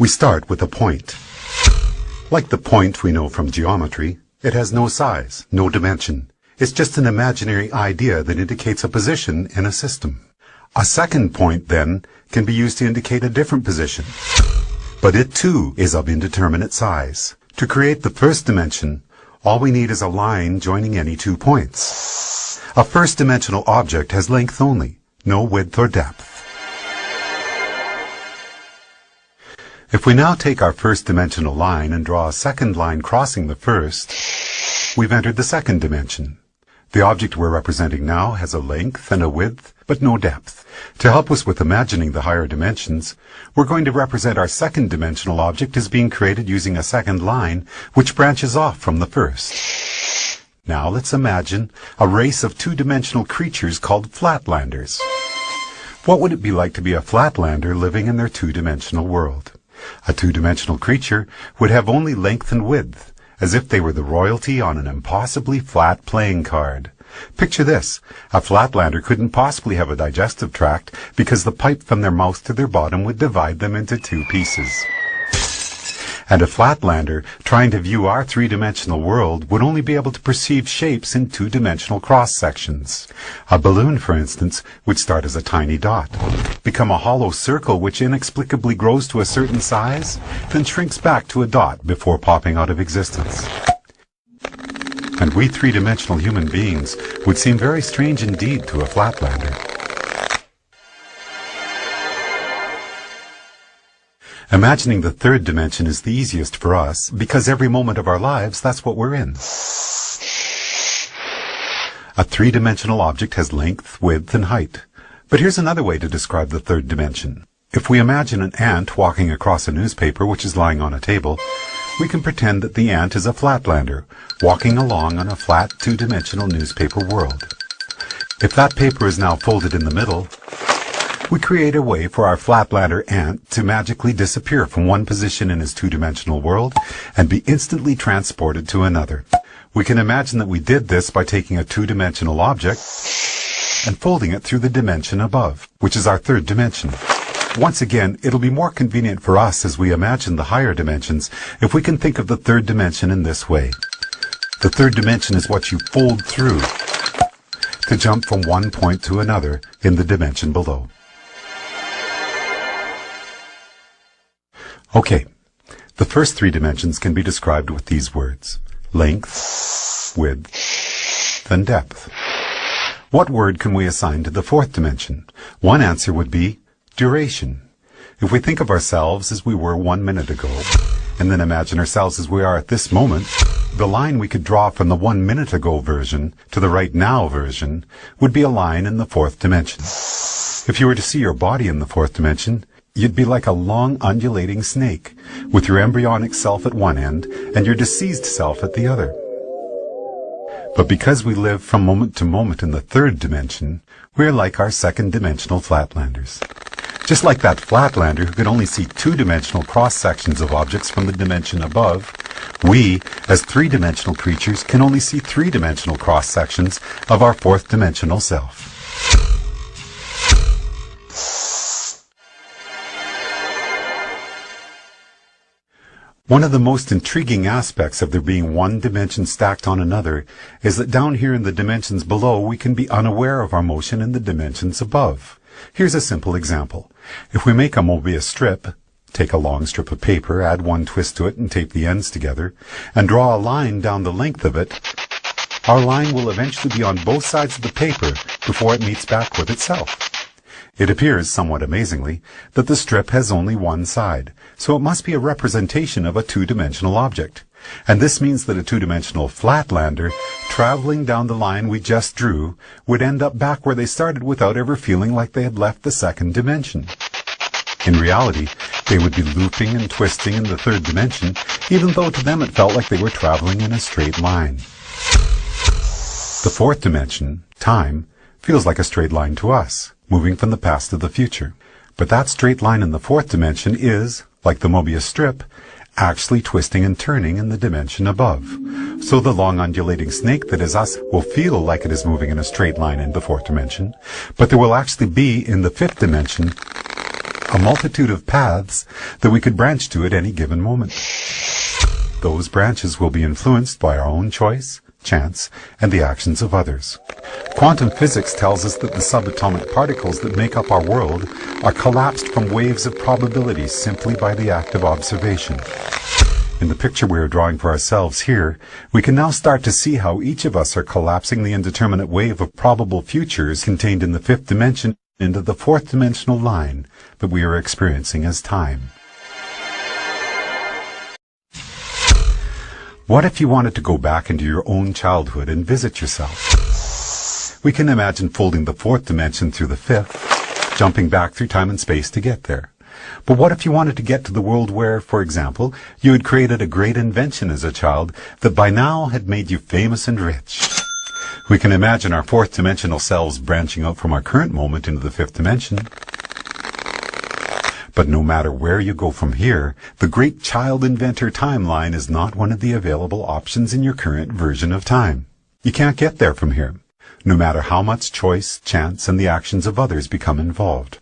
We start with a point. Like the point we know from geometry, it has no size, no dimension. It's just an imaginary idea that indicates a position in a system. A second point, then, can be used to indicate a different position. But it, too, is of indeterminate size. To create the first dimension, all we need is a line joining any 2 points. A first-dimensional object has length only, no width or depth. If we now take our first-dimensional line and draw a second line crossing the first, we've entered the second dimension. The object we're representing now has a length and a width, but no depth. To help us with imagining the higher dimensions, we're going to represent our second-dimensional object as being created using a second line, which branches off from the first. Now let's imagine a race of two-dimensional creatures called flatlanders. What would it be like to be a flatlander living in their two-dimensional world? A two-dimensional creature would have only length and width, as if they were the royalty on an impossibly flat playing card. Picture this. A flatlander couldn't possibly have a digestive tract because the pipe from their mouth to their bottom would divide them into 2 pieces. And a flatlander trying to view our three-dimensional world would only be able to perceive shapes in two-dimensional cross-sections. A balloon, for instance, would start as a tiny dot, become a hollow circle which inexplicably grows to a certain size, then shrinks back to a dot before popping out of existence. And we three-dimensional human beings would seem very strange indeed to a flatlander. Imagining the third dimension is the easiest for us, because every moment of our lives, that's what we're in. A three-dimensional object has length, width, and height. But here's another way to describe the third dimension. If we imagine an ant walking across a newspaper which is lying on a table, we can pretend that the ant is a flatlander, walking along on a flat two-dimensional newspaper world. If that paper is now folded in the middle, we create a way for our flatlander ant to magically disappear from one position in his two-dimensional world and be instantly transported to another. We can imagine that we did this by taking a two-dimensional object and folding it through the dimension above, which is our third dimension. Once again, it'll be more convenient for us as we imagine the higher dimensions if we can think of the third dimension in this way. The third dimension is what you fold through to jump from one point to another in the dimension below. Okay, the first 3 dimensions can be described with these words: length, width, and depth. What word can we assign to the fourth dimension? One answer would be duration. If we think of ourselves as we were 1 minute ago, and then imagine ourselves as we are at this moment, the line we could draw from the 1 minute ago version to the right now version would be a line in the fourth dimension. If you were to see your body in the fourth dimension, you'd be like a long undulating snake, with your embryonic self at one end and your deceased self at the other. But because we live from moment to moment in the third dimension, we're like our second-dimensional flatlanders. Just like that flatlander who could only see two-dimensional cross-sections of objects from the dimension above, we, as three-dimensional creatures, can only see three-dimensional cross-sections of our fourth-dimensional self. One of the most intriguing aspects of there being one dimension stacked on another is that down here in the dimensions below we can be unaware of our motion in the dimensions above. Here's a simple example. If we make a Mobius strip, take a long strip of paper, add one twist to it and tape the ends together, and draw a line down the length of it, our line will eventually be on both sides of the paper before it meets back with itself. It appears, somewhat amazingly, that the strip has only one side, so it must be a representation of a two-dimensional object. And this means that a two-dimensional flatlander, traveling down the line we just drew, would end up back where they started without ever feeling like they had left the second dimension. In reality, they would be looping and twisting in the third dimension, even though to them it felt like they were traveling in a straight line. The fourth dimension, time, feels like a straight line to us, moving from the past to the future. But that straight line in the fourth dimension is, like the Mobius strip, actually twisting and turning in the dimension above. So the long undulating snake that is us will feel like it is moving in a straight line in the fourth dimension, but there will actually be, in the fifth dimension, a multitude of paths that we could branch to at any given moment. Those branches will be influenced by our own choice, chance, and the actions of others. Quantum physics tells us that the subatomic particles that make up our world are collapsed from waves of probability simply by the act of observation. In the picture we are drawing for ourselves here, we can now start to see how each of us are collapsing the indeterminate wave of probable futures contained in the fifth dimension into the fourth dimensional line that we are experiencing as time. What if you wanted to go back into your own childhood and visit yourself? We can imagine folding the fourth dimension through the fifth, jumping back through time and space to get there. But what if you wanted to get to the world where, for example, you had created a great invention as a child that by now had made you famous and rich? We can imagine our fourth dimensional selves branching out from our current moment into the fifth dimension. But no matter where you go from here, the great child inventor timeline is not one of the available options in your current version of time. You can't get there from here, no matter how much choice, chance, and the actions of others become involved.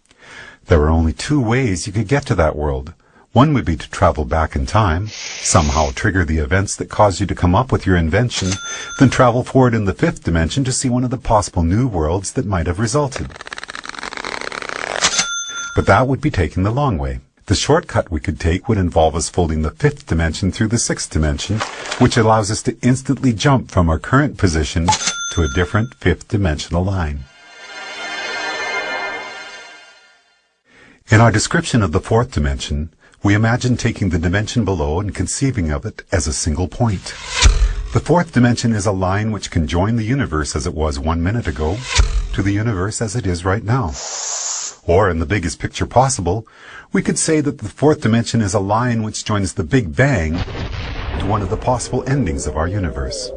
There are only two ways you could get to that world. One would be to travel back in time, somehow trigger the events that caused you to come up with your invention, then travel forward in the fifth dimension to see one of the possible new worlds that might have resulted. But that would be taking the long way. The shortcut we could take would involve us folding the fifth dimension through the sixth dimension, which allows us to instantly jump from our current position to a different fifth dimensional line. In our description of the fourth dimension, we imagine taking the dimension below and conceiving of it as a single point. The fourth dimension is a line which can join the universe as it was 1 minute ago to the universe as it is right now. Or, in the biggest picture possible, we could say that the fourth dimension is a line which joins the Big Bang to one of the possible endings of our universe.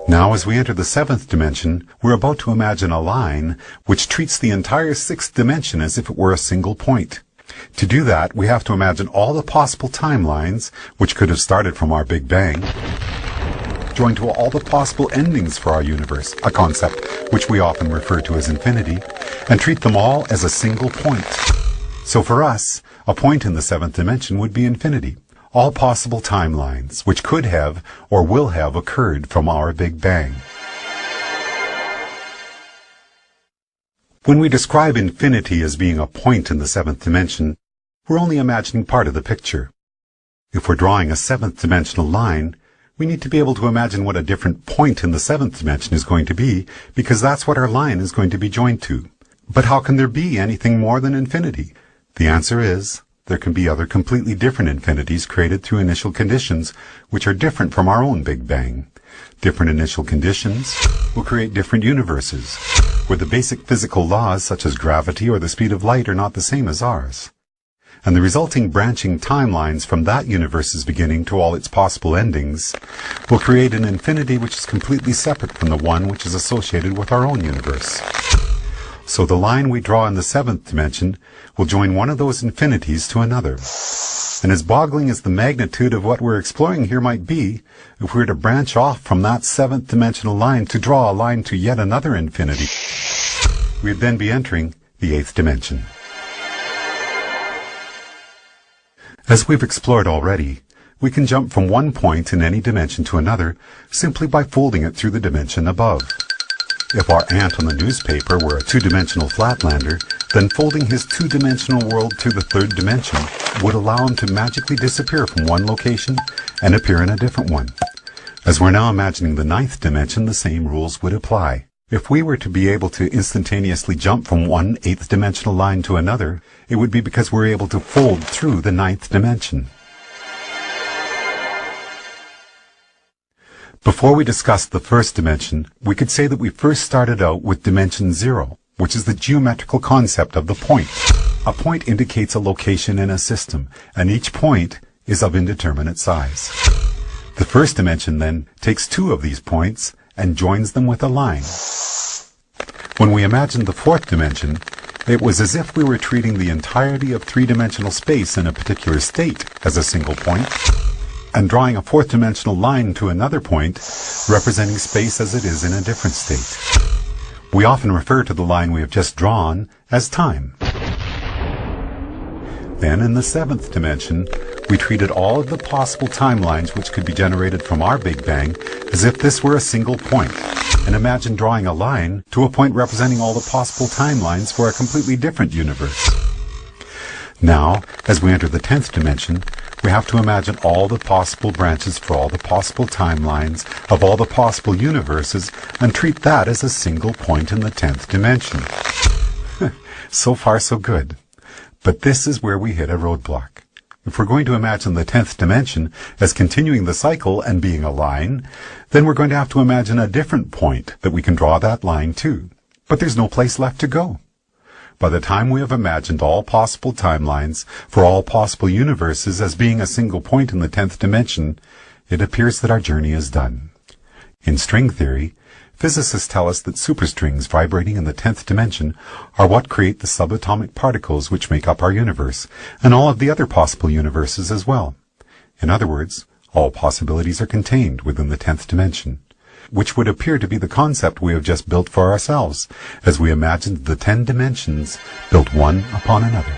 Now, as we enter the seventh dimension, we're about to imagine a line which treats the entire sixth dimension as if it were a single point. To do that, we have to imagine all the possible timelines, which could have started from our Big Bang, joined to all the possible endings for our universe, a concept which we often refer to as infinity, and treat them all as a single point. So for us, a point in the seventh dimension would be infinity, all possible timelines which could have or will have occurred from our Big Bang. When we describe infinity as being a point in the seventh dimension, we're only imagining part of the picture. If we're drawing a seventh dimensional line, we need to be able to imagine what a different point in the seventh dimension is going to be, because that's what our line is going to be joined to. But how can there be anything more than infinity? The answer is, there can be other completely different infinities created through initial conditions which are different from our own Big Bang. Different initial conditions will create different universes, where the basic physical laws such as gravity or the speed of light are not the same as ours. And the resulting branching timelines from that universe's beginning to all its possible endings will create an infinity which is completely separate from the one which is associated with our own universe. So the line we draw in the seventh dimension will join one of those infinities to another. And as boggling as the magnitude of what we're exploring here might be, if we were to branch off from that seventh dimensional line to draw a line to yet another infinity, we'd then be entering the eighth dimension. As we've explored already, we can jump from one point in any dimension to another simply by folding it through the dimension above. If our ant on the newspaper were a two-dimensional flatlander, then folding his two-dimensional world through the third dimension would allow him to magically disappear from one location and appear in a different one. As we're now imagining the ninth dimension, the same rules would apply. If we were to be able to instantaneously jump from one eighth dimensional line to another, it would be because we're able to fold through the ninth dimension. Before we discuss the first dimension, we could say that we first started out with dimension 0, which is the geometrical concept of the point. A point indicates a location in a system, and each point is of indeterminate size. The first dimension then takes two of these points and joins them with a line. When we imagined the fourth dimension, it was as if we were treating the entirety of three-dimensional space in a particular state as a single point, and drawing a fourth-dimensional line to another point, representing space as it is in a different state. We often refer to the line we have just drawn as time. Then, in the 7th dimension, we treated all of the possible timelines which could be generated from our Big Bang as if this were a single point, and imagine drawing a line to a point representing all the possible timelines for a completely different universe. Now, as we enter the 10th dimension, we have to imagine all the possible branches for all the possible timelines of all the possible universes and treat that as a single point in the 10th dimension. So far, so good. But this is where we hit a roadblock. If we're going to imagine the 10th dimension as continuing the cycle and being a line, then we're going to have to imagine a different point that we can draw that line to. But there's no place left to go. By the time we have imagined all possible timelines for all possible universes as being a single point in the 10th dimension, it appears that our journey is done. In string theory, physicists tell us that superstrings vibrating in the 10th dimension are what create the subatomic particles which make up our universe, and all of the other possible universes as well. In other words, all possibilities are contained within the 10th dimension, which would appear to be the concept we have just built for ourselves, as we imagined the 10 dimensions built one upon another.